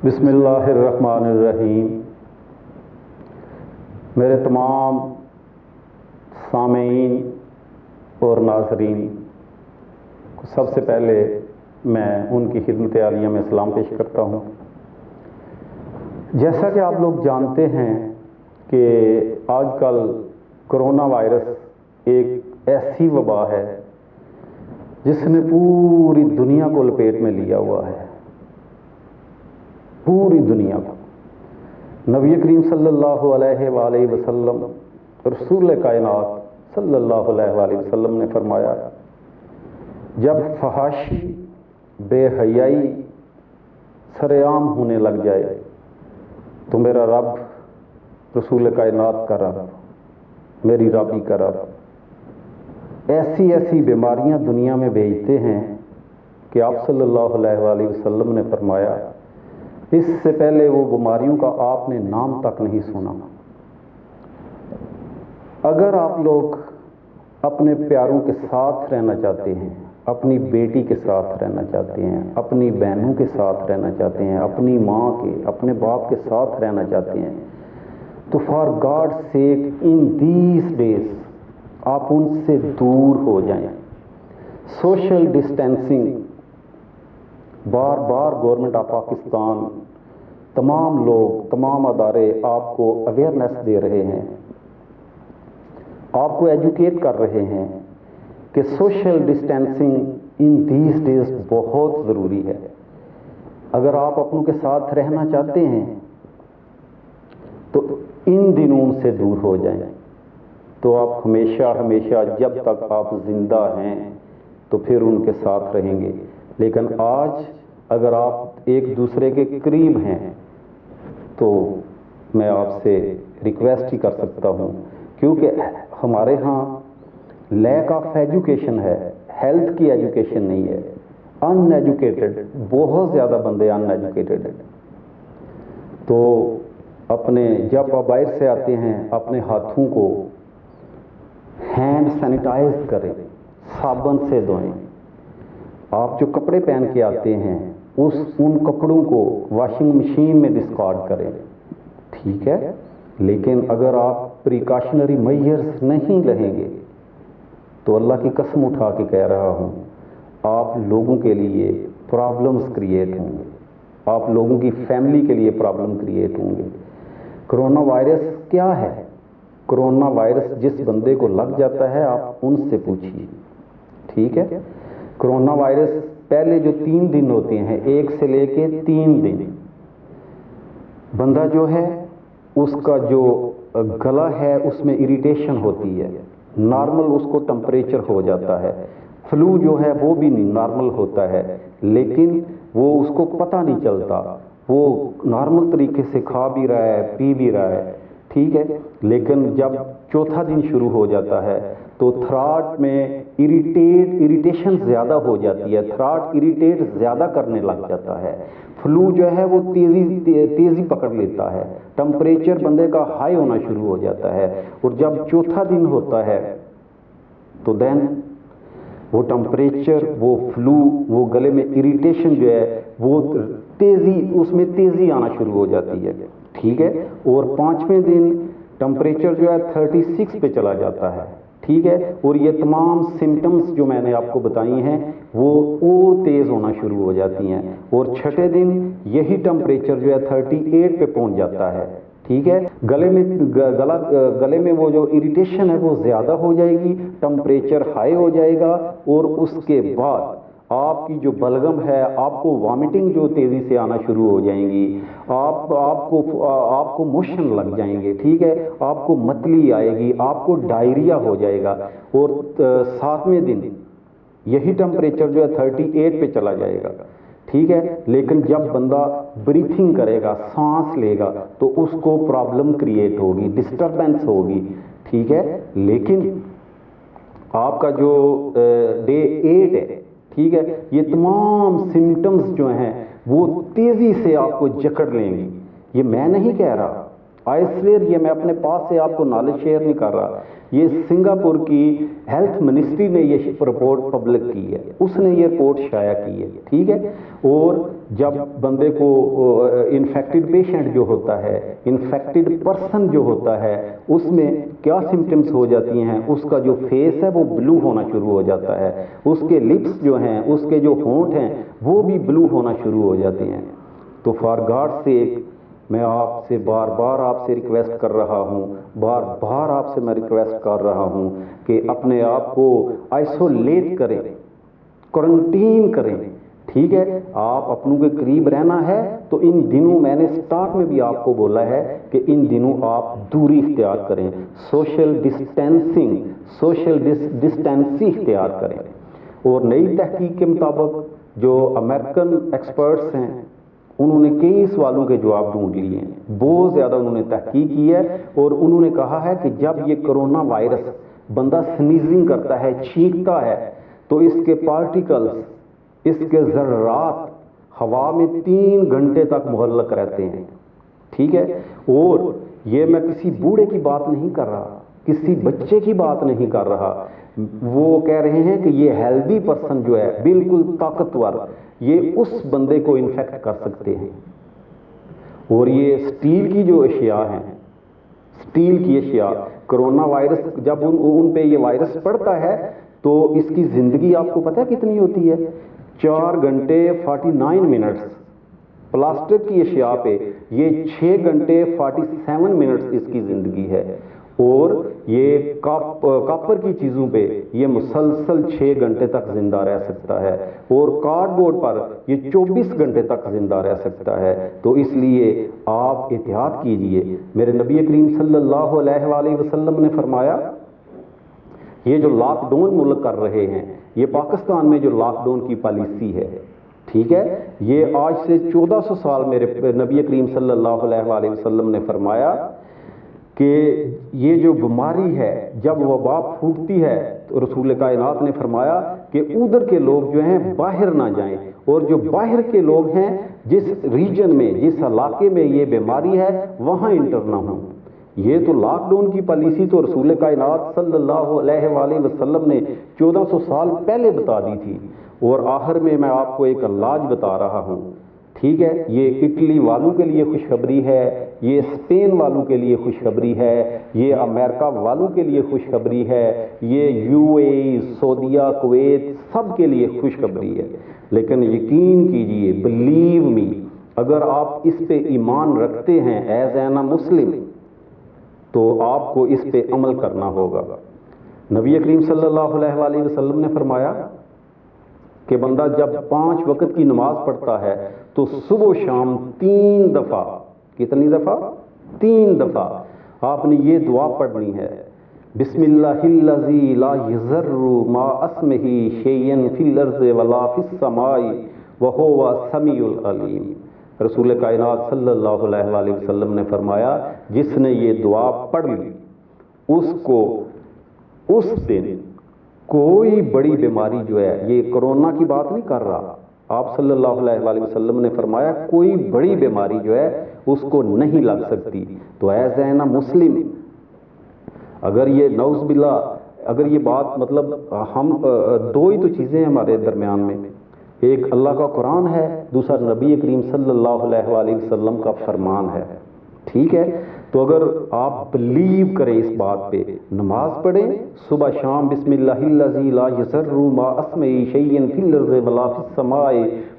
بسم اللہ الرحمن الرحیم۔ میرے تمام سامعین اور ناظرین کو سب سے پہلے میں ان کی خدمت عالیہ میں سلام پیش کرتا ہوں۔ جیسا کہ آپ لوگ جانتے ہیں کہ آج کل کرونا وائرس ایک ایسی وبا ہے جس نے پوری دنیا کو لپیٹ میں لیا ہوا ہے، پوری دنیا کو۔ نبی کریم صلی اللہ علیہ وآلہ وسلم، رسول کائنات صلی اللہ علیہ وآلہ وسلم نے فرمایا، جب فحاشی، بے حیائی سر عام ہونے لگ جائے تو میرا رب، رسول کائنات کا رب، میری ربی کا رب ایسی ایسی بیماریاں دنیا میں بھیجتے ہیں کہ آپ صلی اللہ علیہ وآلہ وسلم نے فرمایا اس سے پہلے وہ بیماریوں کا آپ نے نام تک نہیں سنا۔ اگر آپ لوگ اپنے پیاروں کے ساتھ رہنا چاہتے ہیں، اپنی بیٹی کے ساتھ رہنا چاہتے ہیں، اپنی بہنوں کے ساتھ رہنا چاہتے ہیں، اپنی ماں کے، اپنے باپ کے ساتھ رہنا چاہتے ہیں، تو for God sake in these days آپ ان سے دور ہو جائیں۔ سوشل ڈسٹینسنگ بار بار گورنمنٹ آف پاکستان، تمام لوگ، تمام ادارے آپ کو اویئرنیس دے رہے ہیں، آپ کو ایجوکیٹ کر رہے ہیں کہ social distancing in these days بہت ضروری ہے۔ اگر آپ اپنوں کے ساتھ رہنا چاہتے ہیں تو ان دنوں سے دور ہو جائیں، تو آپ ہمیشہ ہمیشہ جب تک آپ زندہ ہیں تو پھر ان کے ساتھ رہیں گے۔ لیکن آج اگر آپ ایک دوسرے کے قریب ہیں تو میں آپ سے ریکویسٹ ہی کر سکتا ہوں، کیونکہ ہمارے ہاں لیک آف ایجوکیشن ہے، ہیلتھ کی ایجوکیشن نہیں ہے، ان ایجوکیٹڈ، بہت زیادہ بندے ان ایجوکیٹڈ ہیں۔ تو اپنے جب آپ باہر سے آتے ہیں اپنے ہاتھوں کو ہینڈ سینیٹائز کریں، صابن سے دھوئیں۔ آپ جو کپڑے پہن کے آتے ہیں ان کپڑوں کو واشنگ مشین میں ڈسکارڈ کریں، ٹھیک ہے؟ لیکن اگر آپ پریکاشنری میجرز نہیں لیں گے تو اللہ کی قسم اٹھا کے کہہ رہا ہوں، آپ لوگوں کے لیے پرابلمز کریٹ ہوں گے، آپ لوگوں کی فیملی کے لیے پرابلم کریٹ ہوں گے۔ کرونا وائرس کیا ہے؟ کرونا وائرس جس بندے کو لگ جاتا ہے آپ ان سے پوچھیے، ٹھیک ہے؟ کرونا وائرس پہلے جو 3 دن ہوتے ہیں، 1 سے لے کے 3 دن، بندہ جو ہے اس کا جو گلا ہے اس میں اریٹیشن ہوتی ہے، نارمل اس کو ٹمپریچر ہو جاتا ہے، فلو جو ہے وہ بھی نارمل ہوتا ہے، لیکن وہ اس کو پتہ نہیں چلتا، وہ نارمل طریقے سے کھا بھی رہا ہے، پی بھی رہا ہے، ٹھیک ہے؟ لیکن جب چوتھا دن شروع ہو جاتا ہے تو تھراٹ میں اریٹیشن زیادہ ہو جاتی ہے، تھراٹ اریٹیٹ زیادہ کرنے لگ جاتا ہے، فلو جو ہے وہ تیزی پکڑ لیتا ہے، ٹمپریچر بندے کا ہائی ہونا شروع ہو جاتا ہے، اور جب چوتھا دن ہوتا ہے تو دین وہ ٹمپریچر، وہ فلو، وہ گلے میں اریٹیشن جو ہے وہ اس میں تیزی آنا شروع ہو جاتی ہے، ٹھیک ہے؟ اور 5ویں دن ٹمپریچر جو ہے 36 پہ چلا جاتا ہے، ٹھیک ہے؟ اور یہ تمام سمٹمز جو میں نے آپ کو بتائی ہیں وہ اور تیز ہونا شروع ہو جاتی ہیں، اور 6 دن یہی ٹمپریچر جو ہے 38 پہ پہنچ جاتا ہے، ٹھیک ہے؟ گلے میں وہ جو اریٹیشن ہے وہ زیادہ ہو جائے گی، ٹمپریچر ہائی ہو جائے گا، اور اس کے بعد آپ کی جو بلغم ہے، آپ کو وامٹنگ جو تیزی سے آنا شروع ہو جائیں گی، آپ کو موشن لگ جائیں گے، ٹھیک ہے؟ آپ کو متلی آئے گی، آپ کو ڈائریا ہو جائے گا، اور 7ویں دن یہی ٹمپریچر جو ہے 38 پہ چلا جائے گا، ٹھیک ہے؟ لیکن جب بندہ بریتھنگ کرے گا، سانس لے گا، تو اس کو پرابلم کریٹ ہوگی، ڈسٹربنس ہوگی، ٹھیک ہے؟ لیکن آپ کا جو ڈے 8 ہے، ٹھیک ہے، یہ تمام سمٹمز جو ہیں وہ تیزی سے آپ کو جکڑ لیں گی۔ یہ میں نہیں کہہ رہا، آئی سویئر، یہ میں اپنے پاس سے آپ کو نالج شیئر نہیں کر رہا، یہ سنگاپور کی ہیلتھ منسٹری نے یہ رپورٹ پبلک کی ہے، اس نے یہ رپورٹ شائع کی ہے، ٹھیک ہے۔ اور جب بندے کو انفیکٹڈ پیشنٹ جو ہوتا ہے، انفیکٹڈ پرسن جو ہوتا ہے، اس میں کیا سمٹمز ہو جاتی ہیں، اس کا جو فیس ہے وہ بلو ہونا شروع ہو جاتا ہے، اس کے لپس جو ہیں، اس کے جو ہونٹ ہیں وہ بھی بلو ہونا شروع ہو جاتے ہیں۔ تو فار گاڈ سیک میں آپ سے بار بار آپ سے ریکویسٹ کر رہا ہوں، بار بار آپ سے میں ریکویسٹ کر رہا ہوں کہ اپنے آپ کو آئسولیٹ کریں، کوارنٹین کریں، ٹھیک ہے۔ آپ اپنوں کے قریب رہنا ہے تو ان دنوں میں نے سٹارٹ میں بھی آپ کو بولا ہے کہ ان دنوں آپ دوری اختیار کریں، سوشل ڈسٹینسی اختیار کریں۔ اور نئی تحقیق کے مطابق جو امریکن ایکسپرٹس ہیں انہوں نے کئی سوالوں کے جواب ڈھونڈ لیے ہیں، بہت زیادہ انہوں نے تحقیق کی ہے، اور انہوں نے کہا ہے کہ جب یہ کرونا وائرس بندہ سنیزنگ کرتا ہے، چھینکتا ہے، تو اس کے پارٹیکلز، اس کے ذرات ہوا میں 3 گھنٹے تک معلق رہتے ہیں، ٹھیک ہے۔ اور یہ میں کسی بوڑھے کی بات نہیں کر رہا، کسی بچے کی بات نہیں کر رہا، وہ کہہ رہے ہیں کہ یہ ہیلدی پرسن جو ہے بالکل طاقتور، یہ اس بندے کو انفیکٹ کر سکتے ہیں۔ اور یہ سٹیل کی جو اشیاء ہیں، سٹیل کی اشیاء، کرونا وائرس جب ان پہ یہ وائرس پڑتا ہے تو اس کی زندگی آپ کو پتہ ہے کتنی ہوتی ہے؟ 4 گھنٹے 49 منٹس۔ پلاسٹک کی اشیاء پہ یہ 6 گھنٹے 47 منٹس اس کی زندگی ہے، اور یہ کاپر کی چیزوں پہ یہ مسلسل 6 گھنٹے تک زندہ رہ سکتا ہے، اور کارڈ بورڈ پر یہ 24 گھنٹے تک زندہ رہ سکتا ہے۔ تو اس لیے آپ احتیاط کیجئے۔ میرے نبی کریم صلی اللہ علیہ وآلہ وسلم نے فرمایا، یہ جو لاک ڈاؤن ملک کر رہے ہیں، یہ پاکستان میں جو لاک ڈاؤن کی پالیسی ہے، ٹھیک ہے، یہ آج سے 1400 سال میرے نبی کریم صلی اللہ علیہ وآلہ وسلم نے فرمایا کہ یہ جو بیماری ہے جب وبا پھوٹتی ہے تو رسول کائنات نے فرمایا کہ ادھر کے لوگ جو ہیں باہر نہ جائیں، اور جو باہر کے لوگ ہیں جس ریجن میں، جس علاقے میں یہ بیماری ہے وہاں انٹر نہ ہوں۔ یہ تو لاک ڈاؤن کی پالیسی تو رسول کائنات صلی اللہ علیہ وآلہ وسلم نے 1400 سال پہلے بتا دی تھی۔ اور آخر میں آپ کو ایک علاج بتا رہا ہوں، ٹھیک ہے۔ یہ اٹلی والوں کے لیے خوشخبری ہے، یہ اسپین والوں کے لیے خوشخبری ہے، یہ امریکہ والوں کے لیے خوشخبری ہے، یہ UAE، سعودیہ، کویت، سب کے لیے خوشخبری ہے۔ لیکن یقین کیجئے، بلیو می، اگر آپ اس پہ ایمان رکھتے ہیں ایز این اے مسلم تو آپ کو اس پہ عمل کرنا ہوگا۔ نبی کریم صلی اللہ علیہ وآلہ وسلم نے فرمایا کہ بندہ جب 5 وقت کی نماز پڑھتا ہے تو صبح و شام 3 دفعہ، کتنی دفعہ؟ 3 دفعہ آپ نے یہ دعا پڑھنی ہے، بسم اللہ الذی لا یضر مع اسمہ شیئا فی الارض ولا فی السماء وہو السمیع العلیم۔ رسول کائنات صلی اللہ علیہ وآلہ وسلم نے فرمایا جس نے یہ دعا پڑھ لی اس کو اس دن کوئی بڑی بیماری جو ہے، یہ کرونا کی بات نہیں کر رہا، آپ صلی اللہ علیہ وآلہ وسلم نے فرمایا کوئی بڑی بیماری جو ہے اس کو نہیں لگ سکتی۔ تو ایز این اے مسلم اگر یہ نعوذ باللہ، اگر یہ بات مطلب ہم 2 ہی تو چیزیں ہیں ہمارے درمیان میں، ایک اللہ کا قرآن ہے، دوسرا نبی کریم صلی اللہ علیہ وآلہ وسلم کا فرمان ہے، ٹھیک ہے۔ تو اگر آپ بلیو کریں اس بات پہ، نماز پڑھیں صبح شام، بسم اللہ الذی لا یضر مع اسمہ شیئا فی الارض ولا فی السماء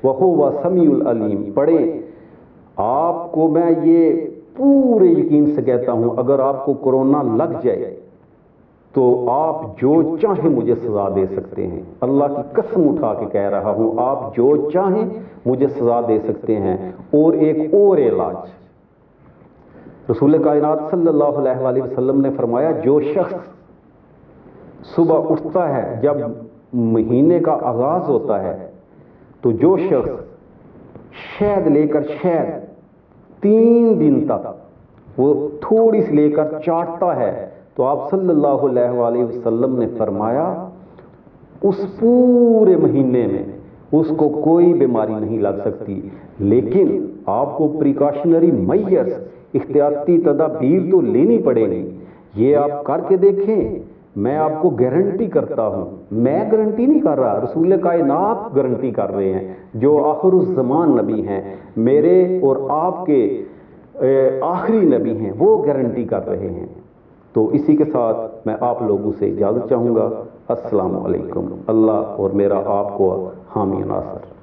وہو السمیع العلیم پڑھیں، آپ کو میں یہ پورے یقین سے کہتا ہوں اگر آپ کو کرونا لگ جائے تو آپ جو چاہیں مجھے سزا دے سکتے ہیں، اللہ کی قسم اٹھا کے کہہ رہا ہوں، آپ جو چاہیں مجھے سزا دے سکتے ہیں۔ اور ایک اور علاج، رسول کائنات صلی اللہ علیہ وآلہ وسلم نے فرمایا جو شخص صبح اٹھتا ہے جب مہینے کا آغاز ہوتا ہے تو جو شخص شہد لے کر، شہد 3 دن تک وہ تھوڑی سی لے کر چاٹتا ہے تو آپ صلی اللہ علیہ وآلہ وسلم نے فرمایا اس پورے مہینے میں اس کو کوئی بیماری نہیں لگ سکتی۔ لیکن آپ کو پریکاشنری میئرز احتیاطی تدابیر تو لینی پڑے گی، یہ آپ کر کے دیکھیں، میں آپ کو گارنٹی کرتا ہوں، میں گارنٹی نہیں کر رہا، رسول کائنات گارنٹی کر رہے ہیں، جو آخر الزمان نبی ہیں، میرے اور آپ کے آخری نبی ہیں، وہ گارنٹی کر رہے ہیں۔ تو اسی کے ساتھ میں آپ لوگوں سے اجازت چاہوں گا۔ السلام علیکم۔ اللہ اور میرا آپ کو حامی ناصر۔